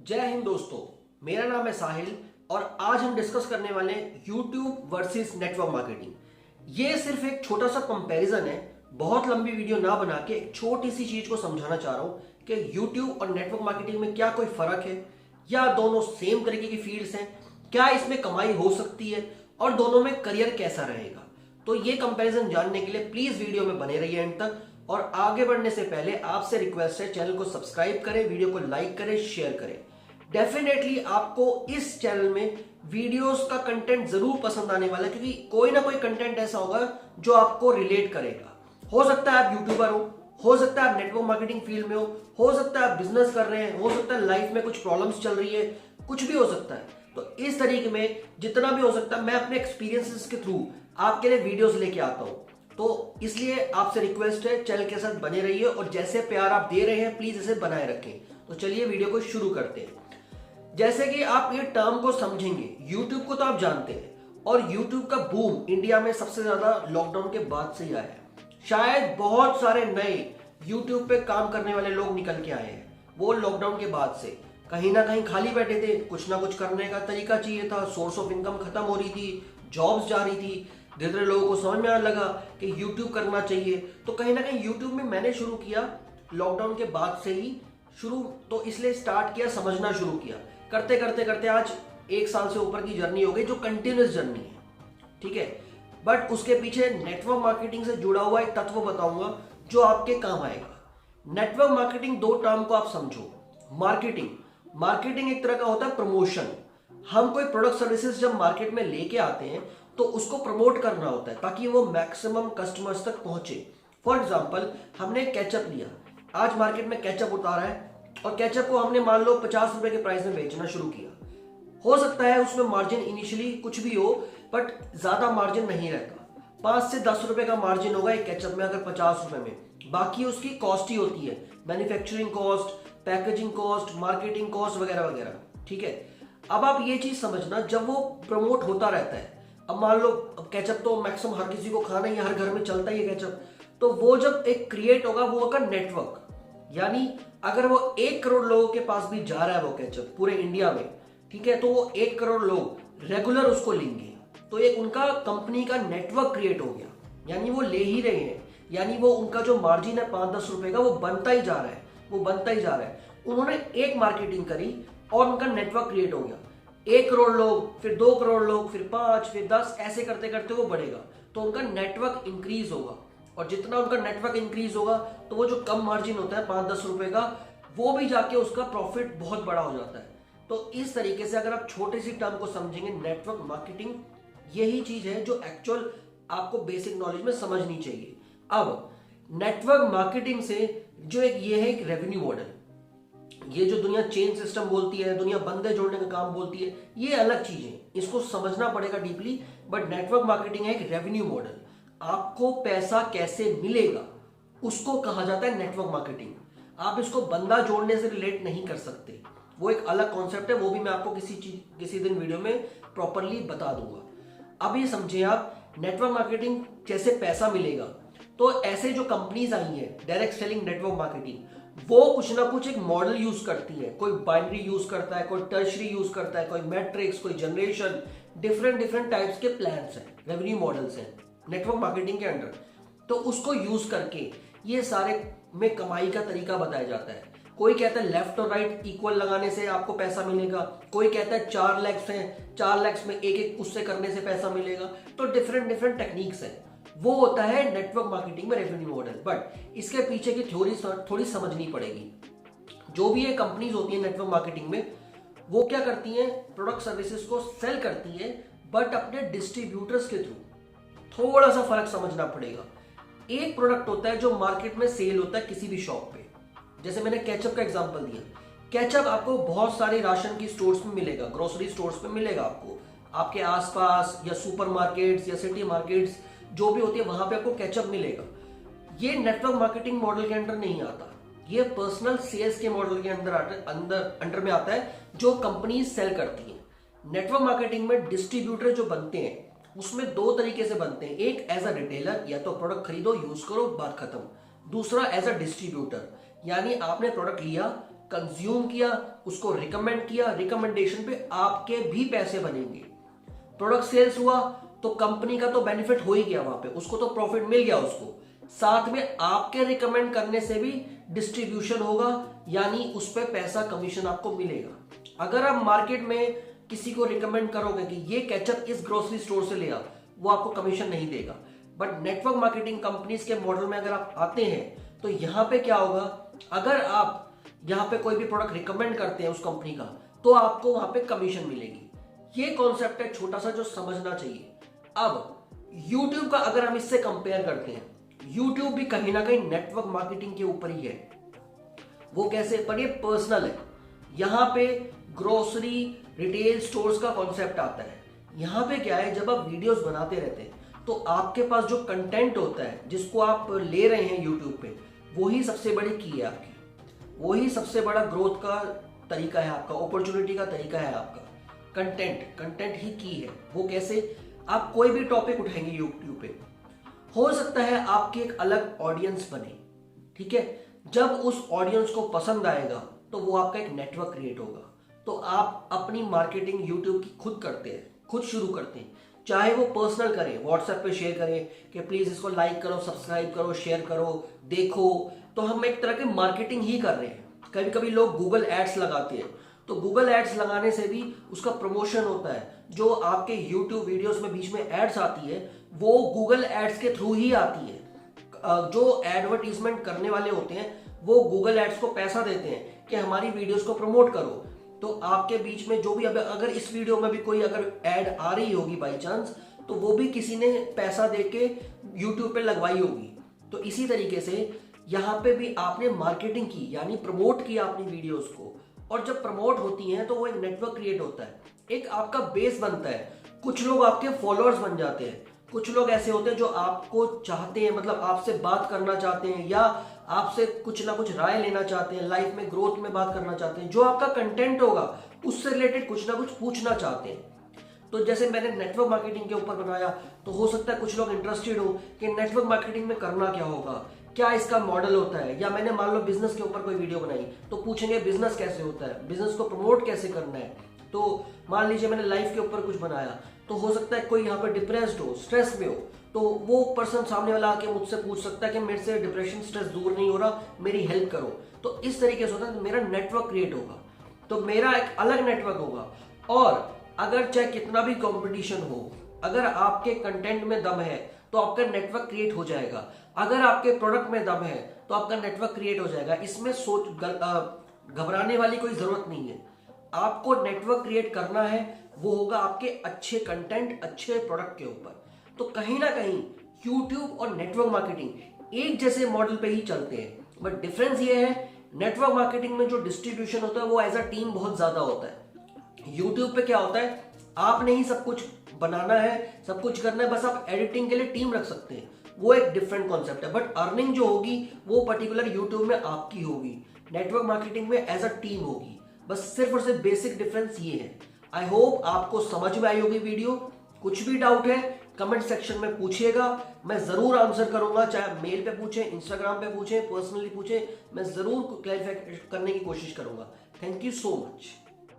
जय हिंद दोस्तों, मेरा नाम है साहिल और आज हम डिस्कस करने वाले हैं YouTube वर्सेस नेटवर्क मार्केटिंग। ये सिर्फ एक छोटा सा कंपैरिजन है, बहुत लंबी वीडियो ना बना के एक छोटी सी चीज को समझाना चाह रहा हूं कि YouTube और नेटवर्क मार्केटिंग में क्या कोई फर्क है या दोनों सेम तरीके की फील्ड्स हैं, क्या इसमें कमाई हो सकती है और दोनों में करियर कैसा रहेगा। तो ये कंपैरिजन जानने के लिए प्लीज वीडियो में बने रहिए एंड तक। और आगे बढ़ने से पहले आपसे रिक्वेस्ट है, चैनल को सब्सक्राइब करें, वीडियो को लाइक करें, शेयर करें। डेफिनेटली आपको इस चैनल में वीडियोस का कंटेंट जरूर पसंद आने वाला है, क्योंकि कोई ना कोई कंटेंट ऐसा होगा जो आपको रिलेट करेगा। हो सकता है आप यूट्यूबर हो सकता है आप नेटवर्क मार्केटिंग फील्ड में हो सकता है आप बिजनेस कर रहे हैं, हो सकता है लाइफ में कुछ प्रॉब्लम्स चल रही है, कुछ भी हो सकता है। तो इस तरीके में जितना भी हो सकता है मैं अपने एक्सपीरियंसेस के थ्रू आपके लिए वीडियोस लेके आता हूं। तो इसलिए आपसे रिक्वेस्ट है, चैनल के साथ बने रहिए और जैसे प्यार आप दे रहे हैं प्लीज इसे बनाए रखें। तो चलिए वीडियो को शुरू करते हैं। जैसे कि आप ये टर्म को समझेंगे, YouTube को तो आप जानते हैं और YouTube का बूम इंडिया में सबसे ज्यादा लॉकडाउन के बाद से ही आया है। शायद बहुत सारे नए YouTube पे काम करने वाले लोग निकल के आए हैं, वो लॉकडाउन के बाद से कहीं ना कहीं खाली बैठे थे, कुछ ना कुछ करने का तरीका चाहिए था, सोर्स ऑफ इनकम खत्म हो रही थी, जॉब्स जा रही थी। धीरे धीरे लोगों को समझ में आने लगा कि YouTube करना चाहिए, तो कहीं ना कहीं YouTube में मैंने शुरू किया लॉकडाउन के बाद से ही शुरू, तो इसलिए स्टार्ट किया, समझना शुरू किया। करते करते करते आज 1 साल से ऊपर की जर्नी हो गई, जो कंटिन्यूस जर्नी है, ठीक है। बट उसके पीछे नेटवर्क मार्केटिंग से जुड़ा हुआ एक तत्व बताऊंगा जो आपके काम आएगा। नेटवर्क मार्केटिंग, दो टर्म को आप समझो। मार्केटिंग एक तरह का होता है प्रमोशन। हम कोई प्रोडक्ट सर्विसेज जब मार्केट में लेके आते हैं तो उसको प्रमोट करना होता है ताकि वो मैक्सिमम कस्टमर्स तक पहुंचे। फॉर एग्जाम्पल, हमने केचप लिया, आज मार्केट में केचप उतारा है और केचप को हमने मान लो 50 रुपए के प्राइस में बेचना शुरू किया। हो सकता है उसमें मार्जिन इनिशियली कुछ भी हो, बट ज्यादा मार्जिन नहीं रहता, 5 से 10 रुपए का मार्जिन होगा एक केचप में, अगर 50 रुपए में। बाकी उसकी कॉस्ट ही होती है, manufacturing cost, packaging cost, marketing cost वगैरह वगैरह, ठीक है। अब आप ये चीज समझना, जब वो प्रमोट होता रहता है, अब मान लो केचप तो मैक्सिमम हर किसी को खाना ही, हर घर में चलता ही है केचप, तो वो जब एक क्रिएट होगा वो होगा नेटवर्क। यानी अगर वो 1 करोड़ लोगों के पास भी जा रहा है वो केचप पूरे इंडिया में, ठीक है, तो वो 1 करोड़ लोग रेगुलर उसको लेंगे, तो एक उनका कंपनी का नेटवर्क क्रिएट हो गया। यानी वो ले ही रहे हैं, यानी वो उनका जो मार्जिन है 5-10 रुपए का, वो बनता ही जा रहा है, वो बनता ही जा रहा है। उन्होंने एक मार्केटिंग करी और उनका नेटवर्क क्रिएट हो गया। 1 करोड़ लोग, फिर 2 करोड़ लोग, फिर 5, फिर 10, ऐसे करते करते वो बढ़ेगा, तो उनका नेटवर्क इंक्रीज होगा। और जितना उनका नेटवर्क इंक्रीज होगा तो वो जो कम मार्जिन होता है 5-10 रुपए का, वो भी जाके उसका प्रॉफिट बहुत बड़ा हो जाता है। तो इस तरीके से अगर आप छोटी सी टर्म को समझेंगे, नेटवर्क मार्केटिंग यही चीज है जो एक्चुअल आपको बेसिक नॉलेज में समझनी चाहिए। अब नेटवर्क मार्केटिंग से जो एक ये है एक रेवेन्यू मॉडल, ये जो दुनिया चेन सिस्टम बोलती है, दुनिया बंदे जोड़ने का काम बोलती है, ये अलग चीज है, इसको समझना पड़ेगा डीपली। बट नेटवर्क मार्केटिंग है एक रेवेन्यू मॉडल, आपको पैसा कैसे मिलेगा उसको कहा जाता है नेटवर्क मार्केटिंग। आप इसको बंदा जोड़ने से रिलेट नहीं कर सकते, वो एक अलग कॉन्सेप्ट है, वो भी मैं आपको किसी दिन वीडियो में प्रॉपरली बता दूंगा। अब ये समझे आप, नेटवर्क मार्केटिंग जैसे पैसा मिलेगा, तो ऐसे जो कंपनीज आई है डायरेक्ट सेलिंग नेटवर्क मार्केटिंग, वो कुछ ना कुछ एक मॉडल यूज करती है। कोई बाइनरी यूज करता है, कोई टर्शरी यूज करता है, कोई मैट्रिक्स, कोई जनरेशन, डिफरेंट टाइप्स के प्लान्स हैं, रेवेन्यू मॉडल्स हैं नेटवर्क मार्केटिंग के अंडर। तो उसको यूज करके ये सारे में कमाई का तरीका बताया जाता है। कोई कहता है लेफ्ट और राइट इक्वल लगाने से आपको पैसा मिलेगा, कोई कहता है 4 लैक्स हैं, 4 लैक्स में एक उससे करने से पैसा मिलेगा। तो डिफरेंट टेक्निक्स हैं, वो होता है नेटवर्क मार्केटिंग में रेवेन्यू मॉडल। बट इसके पीछे की थ्योरी थोड़ी समझनी पड़ेगी। जो भी ये कंपनीज होती है नेटवर्क मार्केटिंग में, वो क्या करती हैं, प्रोडक्ट सर्विसेज को सेल करती है, बट अपने डिस्ट्रीब्यूटर्स के थ्रू। थोड़ा सा फर्क समझना पड़ेगा। एक प्रोडक्ट होता है जो मार्केट में सेल होता है किसी भी शॉप पे, जैसे मैंने केचप का एग्जांपल दिया। केचप आपको बहुत सारी राशन की स्टोर्स में मिलेगा, ग्रोसरी स्टोर्स में मिलेगा, आपको आपके आसपास या सुपर मार्केट्स या सिटी मार्केट्स जो भी होती है वहां पे आपको केचप मिलेगा। ये नेटवर्क मार्केटिंग मॉडल के अंडर नहीं आता, ये पर्सनल सेल्स के मॉडल के अंडर में आता है, जो कंपनी सेल करती है। नेटवर्क मार्केटिंग में डिस्ट्रीब्यूटर जो बनते हैं उसमें 2 तरीके से बनते हैं, एक एज अ रिटेलर, या तो प्रोडक्ट खरीदो यूज करो बात खत्म। दूसरा एज अ डिस्ट्रीब्यूटर, यानी आपने प्रोडक्ट लिया, कंज्यूम किया, उसको रिकमेंड किया, रिकमेंडेशन पे आपके भी पैसे बनेंगे। प्रोडक्ट सेल्स हुआ तो कंपनी का तो बेनिफिट हो ही गया, वहां पे उसको तो प्रॉफिट मिल गया उसको, साथ में आपके रिकमेंड करने से भी डिस्ट्रीब्यूशन होगा, यानी उस पर पैसा कमीशन आपको मिलेगा। अगर आप मार्केट में किसी को रिकमेंड करोगे कि ये केचप इस ग्रोसरी स्टोर से ले आ, वो आपको कमीशन नहीं देगा। बट नेटवर्क मार्केटिंग कंपनीज के मॉडल में अगर आप आते हैं तो यहां पे क्या होगा, अगर आप यहां पे कोई भी प्रोडक्ट रिकमेंड करते हैं उस कंपनी का, तो आपको वहां पे कमीशन मिलेगी। ये कॉन्सेप्ट है छोटा सा जो समझना चाहिए। अब YouTube का अगर हम इससे कंपेयर करते हैं, YouTube भी कहीं ना कहीं नेटवर्क मार्केटिंग के ऊपर ही है। वो कैसे, पर ये पर्सनल है। यहां पे ग्रोसरी रिटेल स्टोर्स का कॉन्सेप्ट आता है। यहां पे क्या है, जब आप वीडियोस बनाते रहते हैं तो आपके पास जो कंटेंट होता है जिसको आप ले रहे हैं YouTube पे, वही सबसे बड़ी की है आपकी, वही सबसे बड़ा ग्रोथ का तरीका है आपका, अपॉर्चुनिटी का तरीका है आपका। कंटेंट ही की है। वो कैसे, आप कोई भी टॉपिक उठाएंगे YouTube पे, हो सकता है आपकी एक अलग ऑडियंस बने, ठीक है। जब उस ऑडियंस को पसंद आएगा तो वो आपका एक नेटवर्क क्रिएट होगा। तो आप अपनी मार्केटिंग YouTube की खुद करते हैं, खुद शुरू करते हैं, चाहे वो पर्सनल करें, व्हाट्सएप पे शेयर करें कि प्लीज इसको लाइक करो, सब्सक्राइब करो, शेयर करो, देखो। तो हम एक तरह की मार्केटिंग ही कर रहे हैं। कभी कभी लोग गूगल एड्स लगाते हैं, तो गूगल एड्स लगाने से भी उसका प्रमोशन होता है। जो आपके यूट्यूब वीडियोस में बीच में एड्स आती है, वो गूगल एड्स के थ्रू ही आती है। जो एडवर्टीजमेंट करने वाले होते हैं वो गूगल एड्स को पैसा देते हैं कि हमारी वीडियोस को प्रमोट करो। तो आपके बीच में जो भी, अगर इस वीडियो में भी कोई अगर एड आ रही होगी बाई चांस, तो वो भी किसी ने पैसा देके यूट्यूब पे लगवाई होगी। तो इसी तरीके से यहाँ पे भी आपने मार्केटिंग की, यानी प्रमोट किया अपनी वीडियोस को, और जब प्रमोट होती हैं तो वो एक नेटवर्क क्रिएट होता है, एक आपका बेस बनता है। कुछ लोग आपके फॉलोअर्स बन जाते हैं, कुछ लोग ऐसे होते हैं जो आपको चाहते हैं, मतलब आपसे बात करना चाहते हैं या आपसे कुछ ना कुछ राय लेना चाहते हैं, लाइफ में ग्रोथ में बात करना चाहते हैं, जो आपका कंटेंट होगा उससे रिलेटेड कुछ ना कुछ पूछना चाहते हैं। तो जैसे मैंने नेटवर्क मार्केटिंग के ऊपर बनाया, तो हो सकता है कुछ लोग इंटरेस्टेड हो कि नेटवर्क मार्केटिंग में करना क्या होगा, क्या इसका मॉडल होता है। या मैंने मान लो बिजनेस के ऊपर कोई वीडियो बनाई, तो पूछेंगे बिजनेस कैसे होता है, बिजनेस को प्रमोट कैसे करना है। तो मान लीजिए मैंने लाइफ के ऊपर कुछ बनाया, तो हो सकता है कोई यहाँ पर डिप्रेस्ड हो, स्ट्रेस में हो, तो वो पर्सन सामने वाला आके मुझसे पूछ सकता है कि मेरे से डिप्रेशन स्ट्रेस दूर नहीं हो रहा, मेरी हेल्प करो। तो इस तरीके से होता है, तो मेरा नेटवर्क क्रिएट होगा, तो मेरा एक अलग नेटवर्क होगा। और अगर चाहे कितना भी कंपटीशन हो, अगर आपके कंटेंट में दम है तो आपका नेटवर्क क्रिएट हो जाएगा। अगर आपके प्रोडक्ट में दम है तो आपका नेटवर्क क्रिएट हो जाएगा। इसमें घबराने वाली कोई जरूरत नहीं है। आपको नेटवर्क क्रिएट करना है, वो होगा आपके अच्छे कंटेंट, अच्छे प्रोडक्ट के ऊपर। तो कहीं ना कहीं YouTube और नेटवर्क मार्केटिंग एक जैसे मॉडल पे ही चलते हैं, बट डिफरेंस ये है, नेटवर्क मार्केटिंग में जो डिस्ट्रीब्यूशन होता है वो एज अ टीम बहुत ज्यादा होता है। YouTube पे क्या होता है, आपने ही सब कुछ बनाना है, सब कुछ करना है, बस आप एडिटिंग के लिए टीम रख सकते हैं, वो एक डिफरेंट कॉन्सेप्ट है। बट अर्निंग जो होगी वो पर्टिकुलर YouTube में आपकी होगी, नेटवर्क मार्केटिंग में एज अ टीम होगी। बस सिर्फ और सिर्फ बेसिक डिफरेंस ये है। आई होप आपको समझ में आई होगी वीडियो। कुछ भी डाउट है कमेंट सेक्शन में पूछिएगा, मैं जरूर आंसर करूंगा। चाहे आप मेल पे पूछें, इंस्टाग्राम पे पूछें, पर्सनली पूछें, मैं जरूर क्लैरिफाई करने की कोशिश करूंगा। Thank you so much.